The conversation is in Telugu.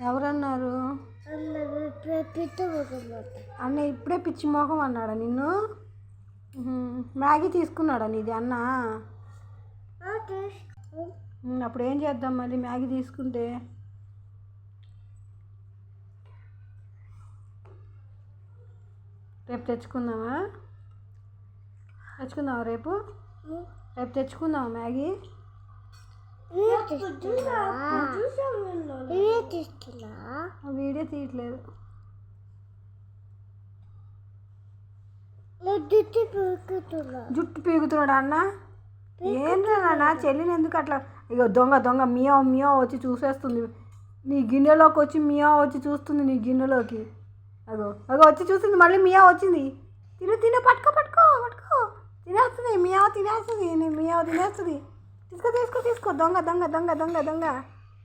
ఎవరన్నారు? అన్న ఇప్పుడే పిచ్చి మోహం అన్నాడా నిన్ను? మ్యాగీ తీసుకున్నాడా నీది అన్న? అప్పుడు ఏం చేద్దాం మరి మ్యాగీ తీసుకుంటే? రేపు తెచ్చుకుందామా? రేపు తెచ్చుకుందామా మ్యాగీ? వీడియో తీయట్లేదు. జుట్టు పీగుతున్నాడు అన్న. ఏంటన్నా చెల్లిని ఎందుకు అట్లా? ఇక దొంగ మియా మియా వచ్చి చూసేస్తుంది నీ గిన్నెలోకి, వచ్చి మియా వచ్చి చూస్తుంది నీ గిన్నెలోకి. అగో వచ్చి చూస్తుంది, మళ్ళీ మియా వచ్చింది. పట్టుకో తినేస్తుంది, మియా తినేస్తుంది, మియా తినేస్తుంది. తీసుకో దొంగ.